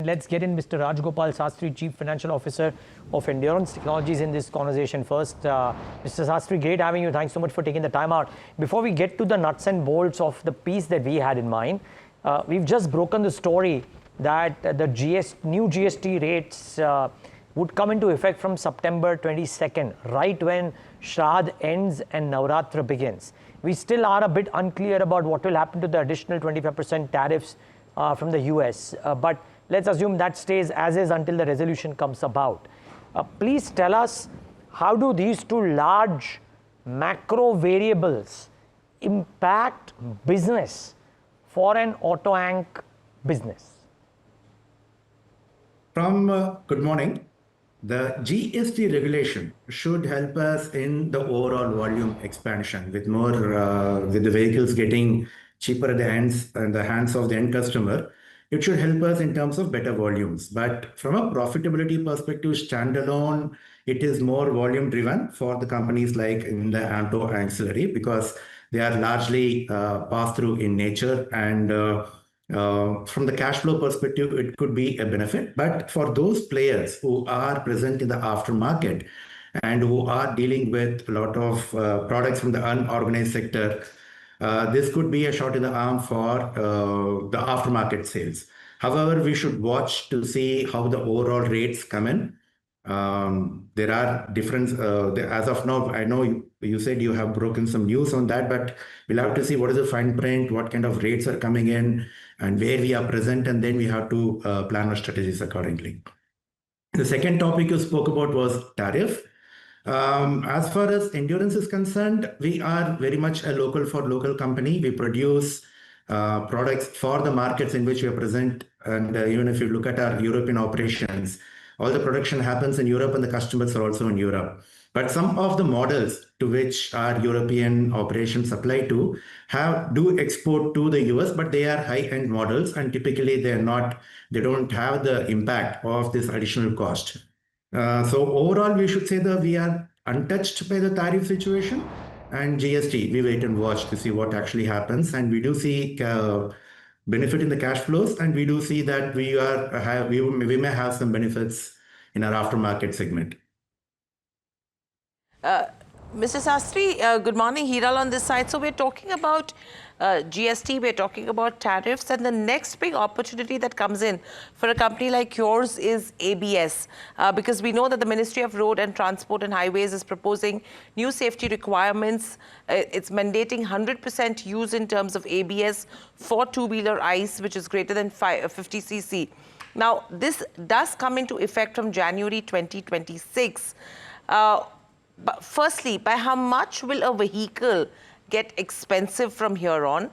Let's get in Mr. Rajagopal Sastry, Chief Financial Officer of Endurance Technologies in this conversation first. Mr. Sastry, great having you. Thanks so much for taking the time out. Before we get to the nuts and bolts of the piece that we had in mind, we've just broken the story that the new GST rates would come into effect from September 22nd, right when Shraddh ends and Navratra begins. We still are a bit unclear about what will happen to the additional 25% tariffs from the US, but let's assume that stays as is until the resolution comes about. Please tell us, how do these two large macro variables impact business for an auto anch business? Good morning. The GST regulation should help us in the overall volume expansion with with the vehicles getting cheaper at the hands of the end customer. It should help us in terms of better volumes. But from a profitability perspective, standalone, it is more volume driven for the companies like in the auto ancillary, because they are largely pass through in nature, and from the cash flow perspective, it could be a benefit. But for those players who are present in the aftermarket and who are dealing with a lot of products from the unorganized sector, this could be a shot in the arm for the aftermarket sales. However, we should watch to see how the overall rates come in. There are different, as of now, I know you said you have broken some news on that, but we'll have to see what is the fine print, what kind of rates are coming in, and where we are present, and then we have to plan our strategies accordingly. The second topic you spoke about was tariff. As far as Endurance is concerned, we are very much a local for local company. We produce products for the markets in which we are present. And even if you look at our European operations, all the production happens in Europe and the customers are also in Europe. But some of the models to which our European operations supply to do export to the US, but they are high-end models, and typically they don't have the impact of this additional cost. So overall, we should say that we are untouched by the tariff situation, and GST, we wait and watch to see what actually happens. And we do see benefit in the cash flows, and we do see that we may have some benefits in our aftermarket segment. Mr. Sastry, good morning. Hiral on this side. So we're talking about GST, we're talking about tariffs, and the next big opportunity that comes in for a company like yours is ABS, because we know that the Ministry of Road and Transport and Highways is proposing new safety requirements. It's mandating 100% use in terms of ABS for two-wheeler ICE, which is greater than 50cc. Now, this does come into effect from January 2026. But firstly, by how much will a vehicle get expensive from here on,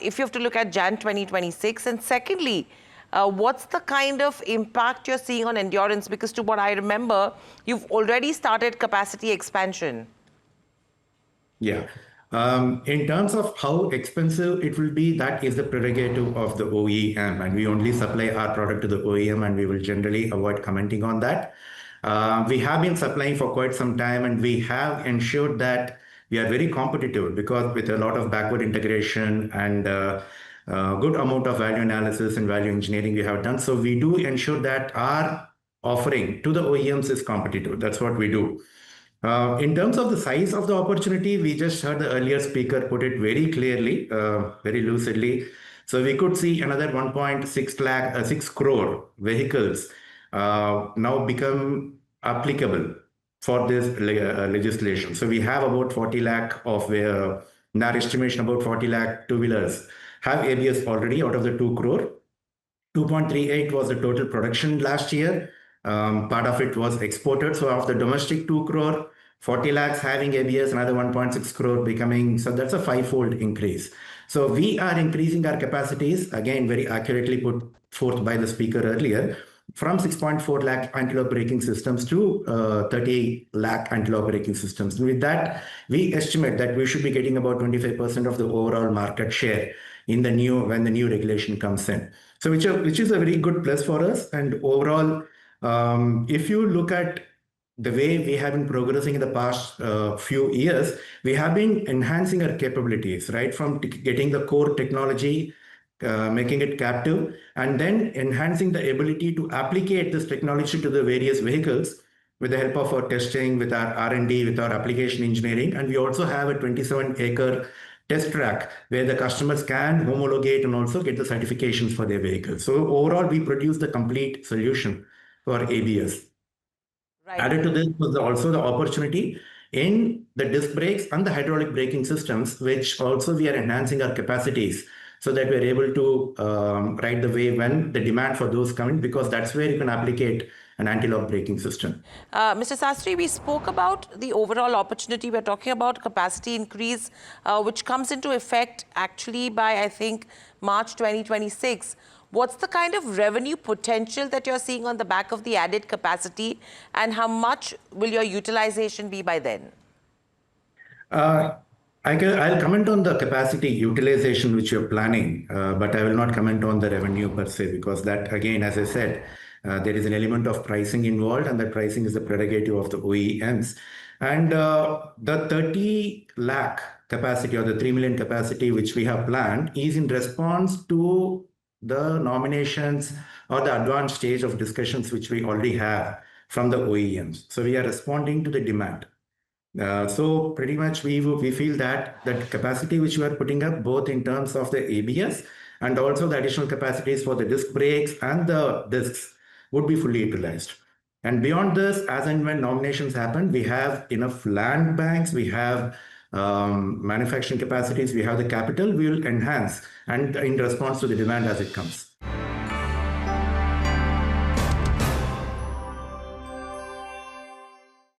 if you have to look at Jan 2026? And secondly, what's the kind of impact you're seeing on Endurance? Because to what I remember, you've already started capacity expansion. Yeah. In terms of how expensive it will be, that is the prerogative of the OEM, and we only supply our product to the OEM, and we will generally avoid commenting on that. We have been supplying for quite some time, and we have ensured that we are very competitive, because with a lot of backward integration and good amount of value analysis and value engineering we have done. So we do ensure that our offering to the OEMs is competitive. That's what we do. In terms of the size of the opportunity, we just heard the earlier speaker put it very clearly, very lucidly. So we could see another 6 crore vehicles now become applicable for this legislation. So we have about 40 lakh of, in our estimation, about 40 lakh two-wheelers have ABS already out of the 2 crore. 2.38 was the total production last year. Part of it was exported. So of the domestic 2 crore, 40 lakhs having ABS, another 1.6 crore becoming, so that's a 5-fold increase. So we are increasing our capacities, again, very accurately put forth by the speaker earlier, from 6.4 lakh anti-lock braking systems to 30 lakh anti-lock braking systems. And with that, we estimate that we should be getting about 25% of the overall market share in when the new regulation comes in. So which is a very good plus for us. And overall, if you look at the way we have been progressing in the past few years, we have been enhancing our capabilities, right? From getting the core technology making it captive, and then enhancing the ability to applicate this technology to the various vehicles with the help of our testing, with our R&D, with our application engineering. And we also have a 27-acre test track where the customers can homologate and also get the certifications for their vehicles. So overall, we produce the complete solution for ABS. Right. Added to this was also the opportunity in the disc brakes and the hydraulic braking systems, which also we are enhancing our capacities so that we're able to ride the wave when the demand for those come in, because that's where you can applicate an anti-lock braking system. Mr. Sastry, we spoke about the overall opportunity. We're talking about capacity increase, which comes into effect actually by, I think, March 2026. What's the kind of revenue potential that you're seeing on the back of the added capacity, and how much will your utilization be by then? I'll comment on the capacity utilization which you're planning, but I will not comment on the revenue per se, because that, again, as I said, there is an element of pricing involved, and that pricing is the prerogative of the OEMs. And the 30 lakh capacity, or the 3 million capacity which we have planned, is in response to the nominations or the advanced stage of discussions which we already have from the OEMs. So we are responding to the demand. So pretty much we feel that that capacity which we are putting up, both in terms of the ABS and also the additional capacities for the disc brakes and the discs, would be fully utilized. And beyond this, as and when nominations happen, we have enough land banks, we have manufacturing capacities, we have the capital, we will enhance and in response to the demand as it comes.